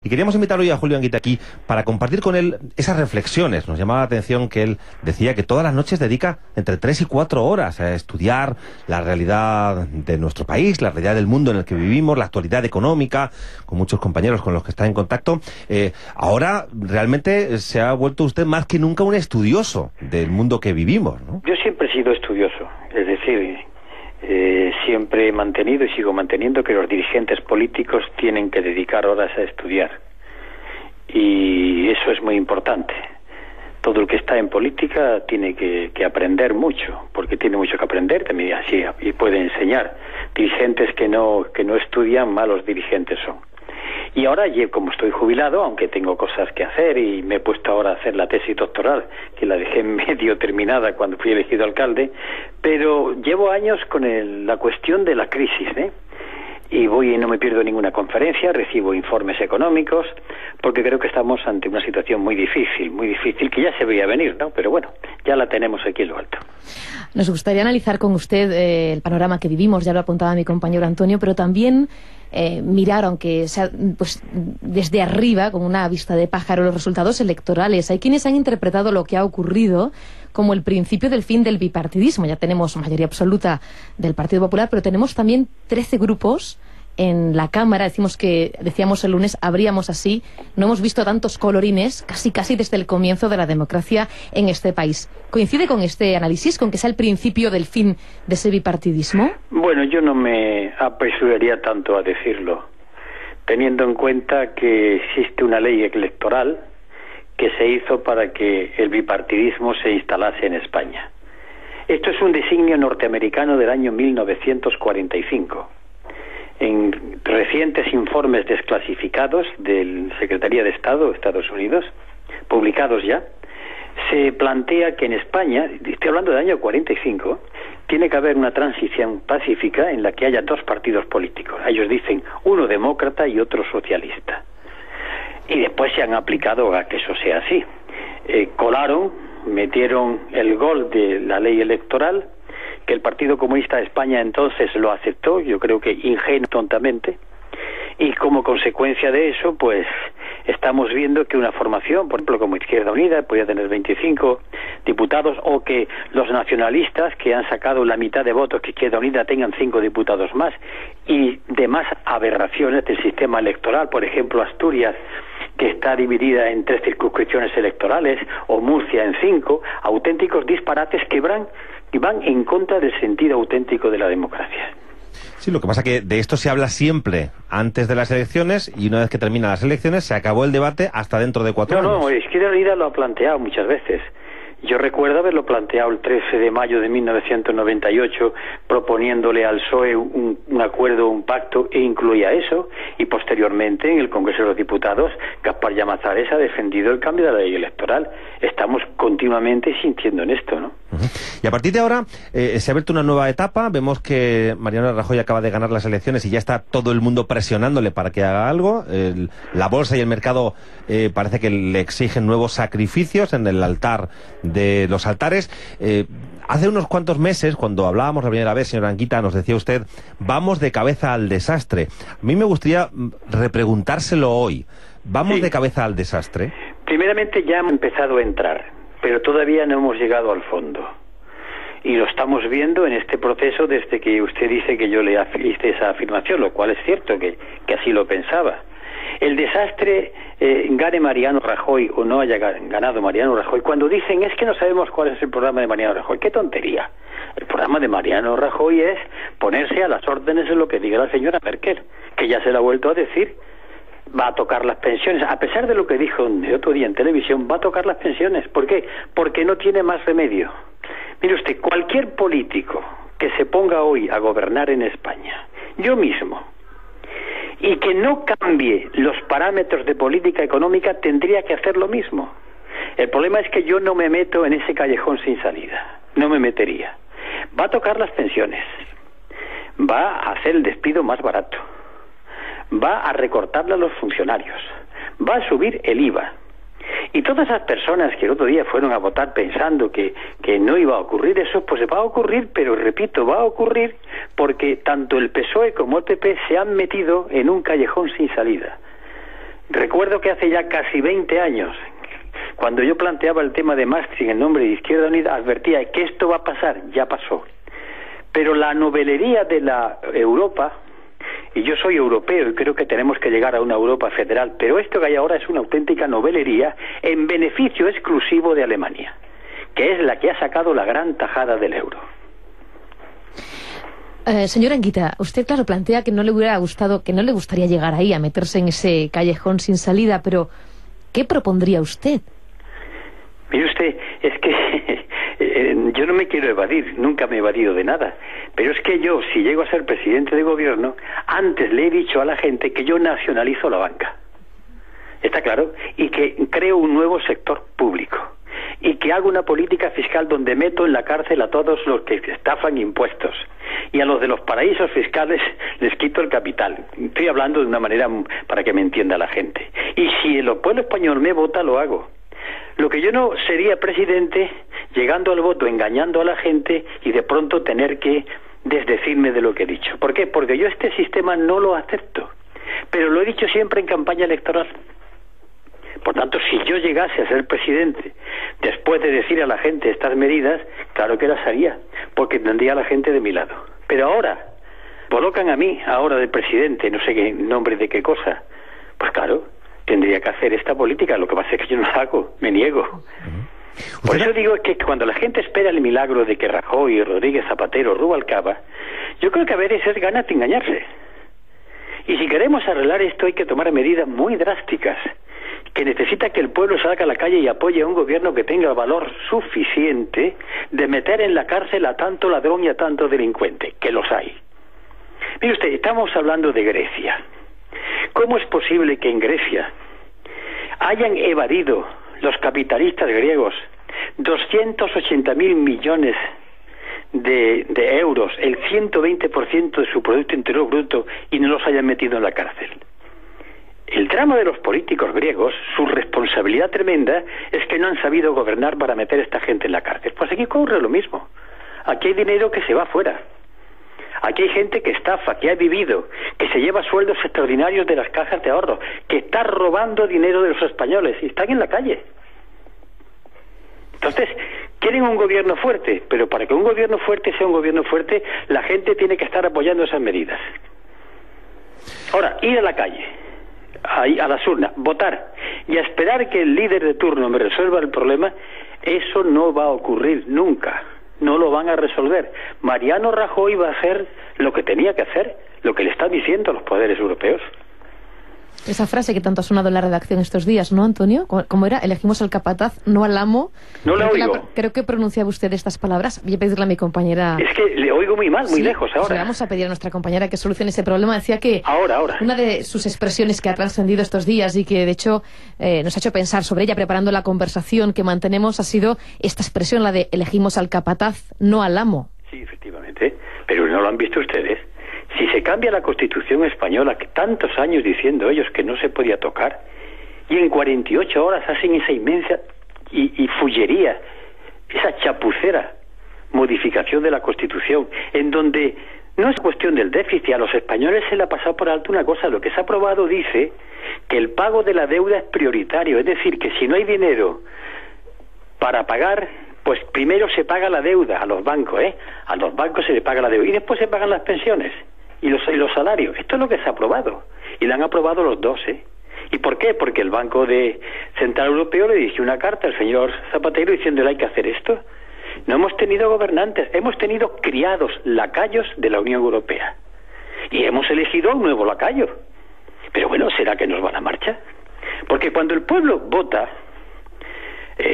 Y queríamos invitar hoy a Julio Anguita aquí para compartir con él esas reflexiones. Nos llamaba la atención que él decía que todas las noches dedica entre 3 y 4 horas a estudiar la realidad de nuestro país, la realidad del mundo en el que vivimos, la actualidad económica, con muchos compañeros con los que está en contacto. Ahora realmente se ha vuelto usted más que nunca un estudioso del mundo que vivimos, ¿no? Yo siempre he sido estudioso, es decir, siempre he mantenido y sigo manteniendo que los dirigentes políticos tienen que dedicar horas a estudiar, y eso es muy importante. Todo el que está en política tiene que aprender mucho, porque tiene mucho que aprender también, así, y puede enseñar. Dirigentes que no estudian, malos dirigentes son. Y ahora, como estoy jubilado, aunque tengo cosas que hacer y me he puesto ahora a hacer la tesis doctoral, que la dejé medio terminada cuando fui elegido alcalde, pero llevo años con la cuestión de la crisis, y voy y no me pierdo ninguna conferencia, recibo informes económicos, porque creo que estamos ante una situación muy difícil, que ya se veía venir, ¿no? Pero bueno, ya la tenemos aquí en lo alto. Nos gustaría analizar con usted el panorama que vivimos, ya lo apuntaba mi compañero Antonio, pero también mirar, aunque sea pues desde arriba, con una vista de pájaro, los resultados electorales. Hay quienes han interpretado lo que ha ocurrido como el principio del fin del bipartidismo. Ya tenemos mayoría absoluta del Partido Popular, pero tenemos también 13 grupos en la Cámara. Decíamos el lunes, abríamos así, no hemos visto tantos colorines casi desde el comienzo de la democracia en este país. ¿Coincide con este análisis, con que sea el principio del fin de ese bipartidismo? Bueno, yo no me apresuraría tanto a decirlo, teniendo en cuenta que existe una ley electoral que se hizo para que el bipartidismo se instalase en España. Esto es un designio norteamericano del año 1945. En recientes informes desclasificados de Secretaría de Estado de Estados Unidos, publicados ya, se plantea que en España, estoy hablando del año 45, tiene que haber una transición pacífica en la que haya dos partidos políticos. Ellos dicen uno demócrata y otro socialista. Y después se han aplicado a que eso sea así. Metieron el gol de la ley electoral, que el Partido Comunista de España entonces lo aceptó, yo creo que tontamente, y como consecuencia de eso, pues estamos viendo que una formación, por ejemplo, como Izquierda Unida, podría tener 25 diputados, o que los nacionalistas, que han sacado la mitad de votos que Izquierda Unida, tengan 5 diputados más, y demás aberraciones del sistema electoral, por ejemplo, Asturias, que está dividida en 3 circunscripciones electorales, o Murcia en 5, auténticos disparates que van en contra del sentido auténtico de la democracia. Sí, lo que pasa que de esto se habla siempre antes de las elecciones, y una vez que terminan las elecciones se acabó el debate hasta dentro de 4 años. No, Izquierda Unida lo ha planteado muchas veces. Yo recuerdo haberlo planteado el 13 de mayo de 1998, proponiéndole al PSOE un acuerdo, un pacto, e incluía eso, y posteriormente en el Congreso de los Diputados, Gaspar Llamazares ha defendido el cambio de la ley electoral. Estamos continuamente insistiendo en esto, ¿no? Y a partir de ahora se ha abierto una nueva etapa. Vemos que Mariano Rajoy acaba de ganar las elecciones y ya está todo el mundo presionándole para que haga algo. La bolsa y el mercado parece que le exigen nuevos sacrificios en el altar de los altares. Hace unos cuantos meses, cuando hablábamos la primera vez, señora Anguita, nos decía usted, vamos de cabeza al desastre. A mí me gustaría repreguntárselo hoy. ¿Vamos de cabeza al desastre? Primeramente ya hemos empezado a entrar, pero todavía no hemos llegado al fondo. Y lo estamos viendo en este proceso desde que usted dice que yo le hice esa afirmación, lo cual es cierto que así lo pensaba. El desastre, gane Mariano Rajoy o no haya ganado Mariano Rajoy, cuando dicen es que no sabemos cuál es el programa de Mariano Rajoy, ¡qué tontería! El programa de Mariano Rajoy es ponerse a las órdenes de lo que diga la señora Merkel, que ya se lo ha vuelto a decir. Va a tocar las pensiones, a pesar de lo que dijo el otro día en televisión, va a tocar las pensiones. ¿Por qué? Porque no tiene más remedio. Mire usted, cualquier político que se ponga hoy a gobernar en España, yo mismo, y que no cambie los parámetros de política económica, tendría que hacer lo mismo. El problema es que yo no me meto en ese callejón sin salida, no me metería. Va a tocar las pensiones, va a hacer el despido más barato, va a recortarle a los funcionarios, va a subir el IVA. Y todas esas personas que el otro día fueron a votar pensando que no iba a ocurrir eso, pues va a ocurrir, pero repito, va a ocurrir porque tanto el PSOE como el PP se han metido en un callejón sin salida. Recuerdo que hace ya casi 20 años, cuando yo planteaba el tema de Maastricht en nombre de Izquierda Unida, advertía que esto va a pasar, ya pasó. Pero la novelería de la Europa, y yo soy europeo y creo que tenemos que llegar a una Europa federal, pero esto que hay ahora es una auténtica novelería en beneficio exclusivo de Alemania, que es la que ha sacado la gran tajada del euro. Señora Anguita, usted claro plantea que no le hubiera gustado, que no le gustaría llegar ahí a meterse en ese callejón sin salida, pero ¿qué propondría usted? Mire usted, es que yo no me quiero evadir, nunca me he evadido de nada, pero es que yo, si llego a ser presidente de gobierno, antes le he dicho a la gente que yo nacionalizo la banca, ¿está claro? Y que creo un nuevo sector público, y que hago una política fiscal donde meto en la cárcel a todos los que estafan impuestos, y a los de los paraísos fiscales les quito el capital. Estoy hablando de una manera para que me entienda la gente. Y si el pueblo español me vota, lo hago. Lo que yo no sería presidente llegando al voto, engañando a la gente y de pronto tener que desdecirme de lo que he dicho. ¿Por qué? Porque yo este sistema no lo acepto, pero lo he dicho siempre en campaña electoral. Por tanto, si yo llegase a ser presidente después de decir a la gente estas medidas, claro que las haría, porque tendría a la gente de mi lado. Pero ahora, colocan a mí ahora de presidente, no sé qué nombre de qué cosa, pues claro, tendría que hacer esta política. Lo que pasa es que yo no la hago, me niego. Por eso digo que cuando la gente espera el milagro de que Rajoy, Rodríguez Zapatero, Rubalcaba, yo creo que a veces es ganas de engañarse. Y si queremos arreglar esto hay que tomar medidas muy drásticas, que necesita que el pueblo salga a la calle y apoye a un gobierno que tenga el valor suficiente de meter en la cárcel a tanto ladrón y a tanto delincuente, que los hay. Mire usted, estamos hablando de Grecia. ¿Cómo es posible que en Grecia hayan evadido los capitalistas griegos 280.000 millones de euros, el 120% de su Producto Interior Bruto, y no los hayan metido en la cárcel? El drama de los políticos griegos, su responsabilidad tremenda, es que no han sabido gobernar para meter a esta gente en la cárcel. Pues aquí ocurre lo mismo. Aquí hay dinero que se va fuera. Aquí hay gente que estafa, que ha vivido, que se lleva sueldos extraordinarios de las cajas de ahorro, que está robando dinero de los españoles y están en la calle. Entonces, quieren un gobierno fuerte, pero para que un gobierno fuerte sea un gobierno fuerte, la gente tiene que estar apoyando esas medidas. Ahora, ir a la calle, a las urnas, votar y a esperar que el líder de turno me resuelva el problema, eso no va a ocurrir nunca. No lo van a resolver. Mariano Rajoy va a hacer lo que tenía que hacer, lo que le están diciendo los poderes europeos. Esa frase que tanto ha sonado en la redacción estos días, ¿no, Antonio? ¿Cómo era? Elegimos al capataz, no al amo. No la oigo. Creo que pronunciaba usted estas palabras. Voy a pedirle a mi compañera... Es que le oigo muy mal, muy lejos ahora. Pues le vamos a pedir a nuestra compañera que solucione ese problema. Decía que ahora. Una de sus expresiones que ha trascendido estos días y que, de hecho, nos ha hecho pensar sobre ella preparando la conversación que mantenemos ha sido esta expresión, la de elegimos al capataz, no al amo. Sí, efectivamente. Pero no lo han visto ustedes. Si se cambia la Constitución española, que tantos años diciendo ellos que no se podía tocar, y en 48 horas hacen esa inmensa y fullería, esa chapucera modificación de la Constitución, en donde no es cuestión del déficit, a los españoles se le ha pasado por alto una cosa. Lo que se ha aprobado dice que el pago de la deuda es prioritario, es decir, que si no hay dinero para pagar, pues primero se paga la deuda a los bancos, a los bancos se le paga la deuda y después se pagan las pensiones y los salarios. Esto es lo que se ha aprobado y lo han aprobado los dos, ¿Y por qué? Porque el Banco Central Europeo le dirigió una carta al señor Zapatero diciéndole hay que hacer esto. No hemos tenido gobernantes, hemos tenido criados, lacayos de la Unión Europea y hemos elegido un nuevo lacayo. Pero bueno, ¿será que nos va la marcha? Porque cuando el pueblo vota,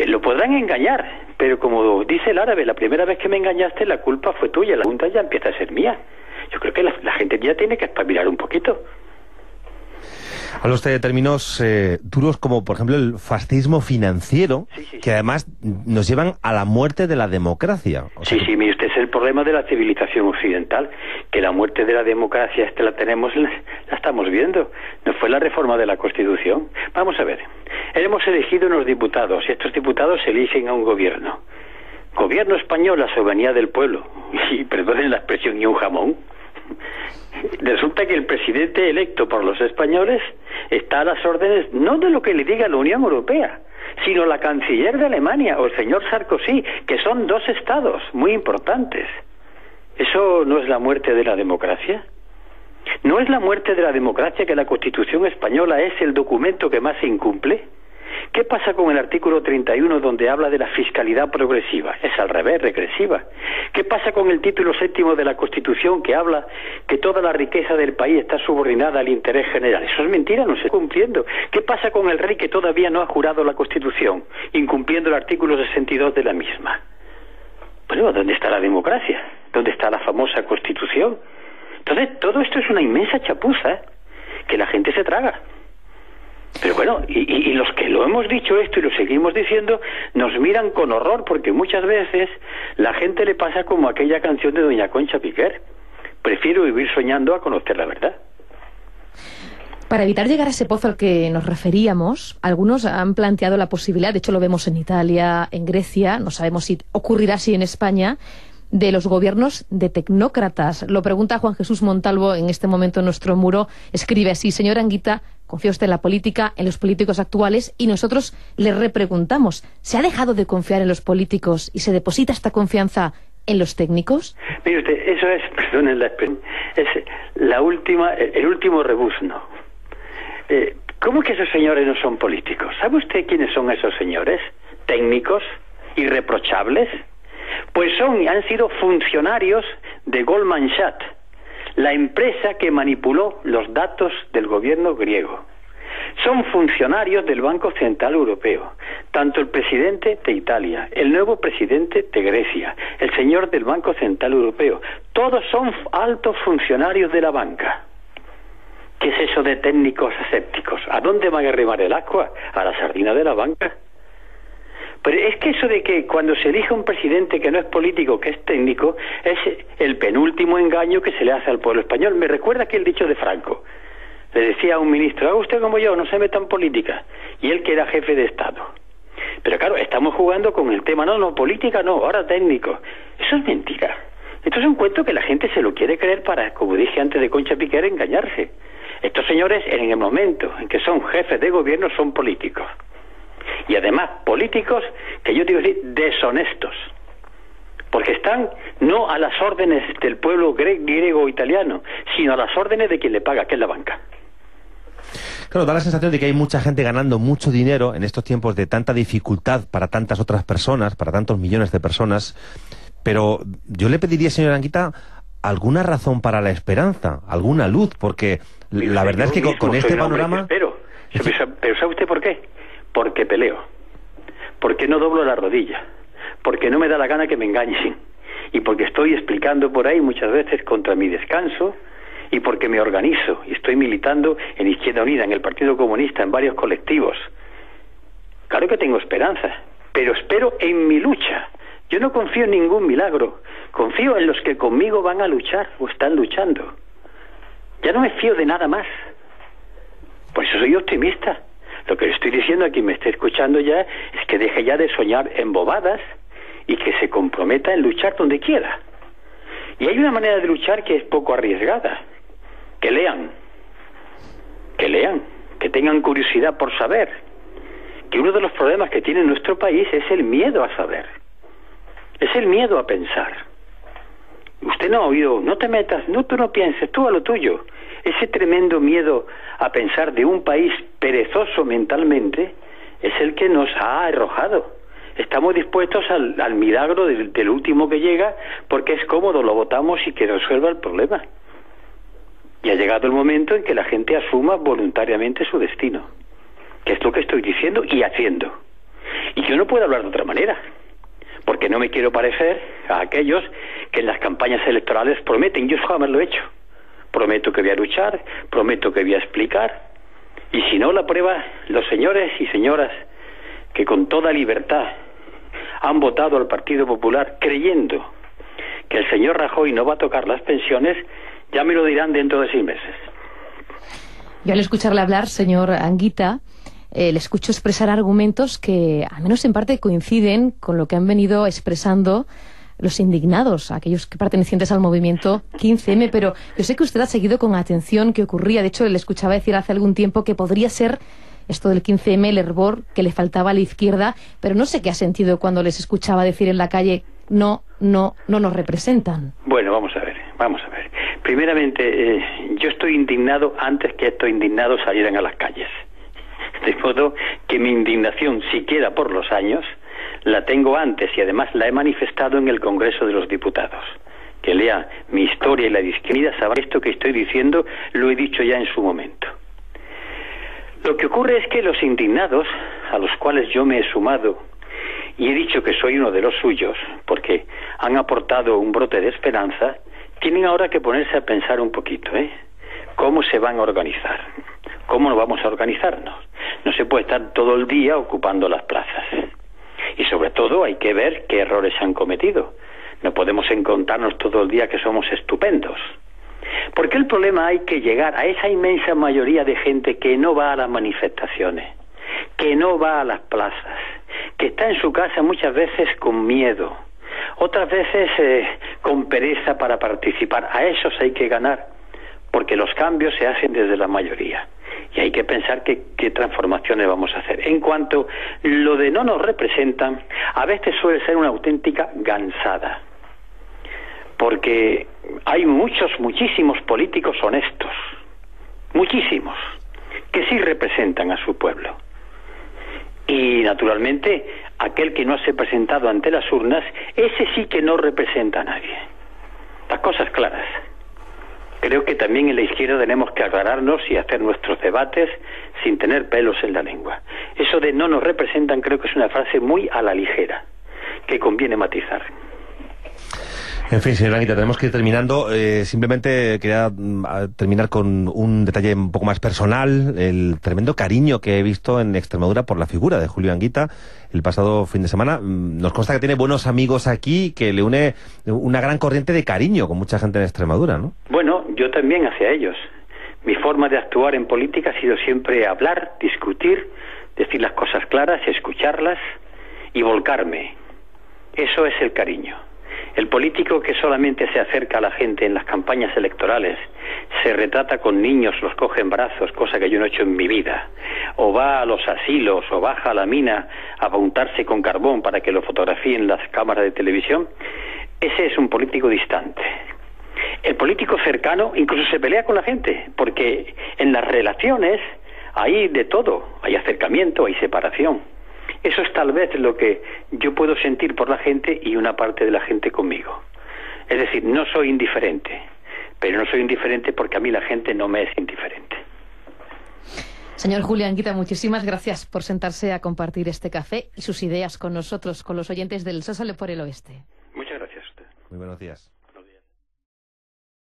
lo podrán engañar, pero como dice el árabe, la primera vez que me engañaste la culpa fue tuya, la culpa ya empieza a ser mía. Yo creo que la gente ya tiene que espabilar un poquito. Habla usted de términos duros como, por ejemplo, el fascismo financiero, que además nos llevan a la muerte de la democracia. Sí, mire usted, es el problema de la civilización occidental, que la muerte de la democracia la estamos viendo. No fue la reforma de la Constitución. Vamos a ver, hemos elegido unos diputados y estos diputados eligen a un gobierno. Gobierno español, la soberanía del pueblo. Y perdonen la expresión, y un jamón. Resulta que el presidente electo por los españoles está a las órdenes no de lo que le diga la Unión Europea, sino la canciller de Alemania o el señor Sarkozy, que son dos estados muy importantes. ¿Eso no es la muerte de la democracia? ¿No es la muerte de la democracia que la Constitución española es el documento que más se incumple? ¿Qué pasa con el artículo 31 donde habla de la fiscalidad progresiva? Es al revés, regresiva. ¿Qué pasa con el título 7º de la Constitución que habla que toda la riqueza del país está subordinada al interés general? Eso es mentira, no se está cumpliendo. ¿Qué pasa con el rey que todavía no ha jurado la Constitución, incumpliendo el artículo 62 de la misma? Bueno, ¿dónde está la democracia? ¿Dónde está la famosa Constitución? Entonces, todo esto es una inmensa chapuza que la gente se traga. Pero bueno, y los que lo hemos dicho esto y lo seguimos diciendo, nos miran con horror, porque muchas veces la gente le pasa como aquella canción de doña Concha Piquer: prefiero vivir soñando a conocer la verdad. Para evitar llegar a ese pozo al que nos referíamos, algunos han planteado la posibilidad, de hecho lo vemos en Italia, en Grecia, no sabemos si ocurrirá así en España, de los gobiernos de tecnócratas. Lo pregunta Juan Jesús Montalvo en este momento en nuestro muro. Escribe así: señor Anguita, confía usted en la política, en los políticos actuales, y nosotros le repreguntamos, ¿se ha dejado de confiar en los políticos y se deposita esta confianza en los técnicos? Mire usted, eso es, perdonen la expresión, es el último rebuzno. ¿Cómo que esos señores no son políticos? ¿Sabe usted quiénes son esos señores? ¿Técnicos? ¿Irreprochables? Pues han sido funcionarios de Goldman Sachs, la empresa que manipuló los datos del gobierno griego. Son funcionarios del Banco Central Europeo, tanto el presidente de Italia, el nuevo presidente de Grecia, el señor del Banco Central Europeo. Todos son altos funcionarios de la banca. ¿Qué es eso de técnicos asépticos? ¿A dónde van a remar el agua? ¿A la sardina de la banca? Pero es que eso de que cuando se elige un presidente que no es político, que es técnico, es el penúltimo engaño que se le hace al pueblo español. Me recuerda aquel dicho de Franco. Le decía a un ministro: haga usted como yo, no se meta en política. Y él, que era jefe de Estado. Pero claro, estamos jugando con el tema, no, política no, ahora técnico. Eso es mentira. Esto es un cuento que la gente se lo quiere creer para, como dije antes de Concha Piquer, engañarse. Estos señores, en el momento en que son jefes de gobierno, son políticos. Y además políticos que yo digo así, deshonestos, porque están no a las órdenes del pueblo griego o italiano, sino a las órdenes de quien le paga, que es la banca. Claro, da la sensación de que hay mucha gente ganando mucho dinero en estos tiempos de tanta dificultad para tantas otras personas, para tantos millones de personas, pero yo le pediría, señor Anguita, alguna razón para la esperanza, alguna luz, porque la verdad es que con este panorama... Pero ¿sabe usted por qué? Porque peleo, porque no doblo la rodilla, porque no me da la gana que me engañen, y porque estoy explicando por ahí muchas veces contra mi descanso, y porque me organizo y estoy militando en Izquierda Unida, en el Partido Comunista, en varios colectivos. Claro que tengo esperanza, pero espero en mi lucha. Yo no confío en ningún milagro, confío en los que conmigo van a luchar o están luchando. Ya no me fío de nada más. Por eso soy optimista. Lo que le estoy diciendo a quien me esté escuchando ya es que deje ya de soñar en bobadas y que se comprometa en luchar donde quiera. Y hay una manera de luchar que es poco arriesgada. Que lean, que tengan curiosidad por saber. Que uno de los problemas que tiene nuestro país es el miedo a saber. Es el miedo a pensar. Usted no ha oído, no te metas, no, tú no pienses, tú a lo tuyo. Ese tremendo miedo a pensar de un país perezoso mentalmente es el que nos ha arrojado. Estamos dispuestos al milagro del último que llega porque es cómodo, lo votamos y que resuelva el problema. Y ha llegado el momento en que la gente asuma voluntariamente su destino, que es lo que estoy diciendo y haciendo. Y yo no puedo hablar de otra manera, porque no me quiero parecer a aquellos que en las campañas electorales prometen. Yo jamás lo he hecho. Prometo que voy a luchar, prometo que voy a explicar, y si no, la prueba, los señores y señoras que con toda libertad han votado al Partido Popular creyendo que el señor Rajoy no va a tocar las pensiones, ya me lo dirán dentro de 6 meses. Yo al escucharle hablar, señor Anguita, le escucho expresar argumentos que, al menos en parte, coinciden con lo que han venido expresando los indignados, aquellos que pertenecientes al movimiento 15M, pero yo sé que usted ha seguido con atención qué ocurría. De hecho, le escuchaba decir hace algún tiempo que podría ser esto del 15M el hervor que le faltaba a la izquierda, pero no sé qué ha sentido cuando les escuchaba decir en la calle no nos representan. Bueno, vamos a ver. Primeramente, yo estoy indignado antes que estos indignados salieran a las calles. De modo que mi indignación, siquiera por los años, la tengo antes y además la he manifestado en el Congreso de los Diputados. Que lea mi historia y la de izquierda, sabrá esto que estoy diciendo, lo he dicho ya en su momento. Lo que ocurre es que los indignados, a los cuales yo me he sumado, y he dicho que soy uno de los suyos, porque han aportado un brote de esperanza, tienen ahora que ponerse a pensar un poquito, ¿cómo se van a organizar? ¿Cómo nos vamos a organizarnos? No se puede estar todo el día ocupando las plazas. Y sobre todo hay que ver qué errores se han cometido. No podemos encontrarnos todo el día que somos estupendos. Porque el problema hay que llegar a esa inmensa mayoría de gente que no va a las manifestaciones, que no va a las plazas, que está en su casa muchas veces con miedo, otras veces con pereza para participar. A esos hay que ganar, porque los cambios se hacen desde la mayoría. Y hay que pensar qué transformaciones vamos a hacer. En cuanto lo de no nos representan, a veces suele ser una auténtica gansada. Porque hay muchísimos políticos honestos, muchísimos, que sí representan a su pueblo. Y naturalmente, aquel que no se ha presentado ante las urnas, ese sí que no representa a nadie. Las cosas claras. Creo que también en la izquierda tenemos que aclararnos y hacer nuestros debates sin tener pelos en la lengua. Eso de no nos representan creo que es una frase muy a la ligera, que conviene matizar. En fin, señora Anguita, tenemos que ir terminando. Simplemente quería terminar con un detalle un poco más personal, el tremendo cariño que he visto en Extremadura por la figura de Julio Anguita el pasado fin de semana. Nos consta que tiene buenos amigos aquí, que le une una gran corriente de cariño con mucha gente en Extremadura, ¿no? Bueno, yo también hacia ellos. Mi forma de actuar en política ha sido siempre hablar, discutir, decir las cosas claras, escucharlas y volcarme. Eso es el cariño. El político que solamente se acerca a la gente en las campañas electorales, se retrata con niños, los coge en brazos, cosa que yo no he hecho en mi vida, o va a los asilos, o baja a la mina a apuntarse con carbón para que lo fotografíen las cámaras de televisión, ese es un político distante. El político cercano incluso se pelea con la gente, porque en las relaciones hay de todo, hay acercamiento, hay separación. Eso es tal vez lo que yo puedo sentir por la gente y una parte de la gente conmigo. Es decir, no soy indiferente, pero no soy indiferente porque a mí la gente no me es indiferente. Señor Julio Anguita, muchísimas gracias por sentarse a compartir este café y sus ideas con nosotros, con los oyentes del Sósale por el Oeste. Muchas gracias a usted. Muy buenos días.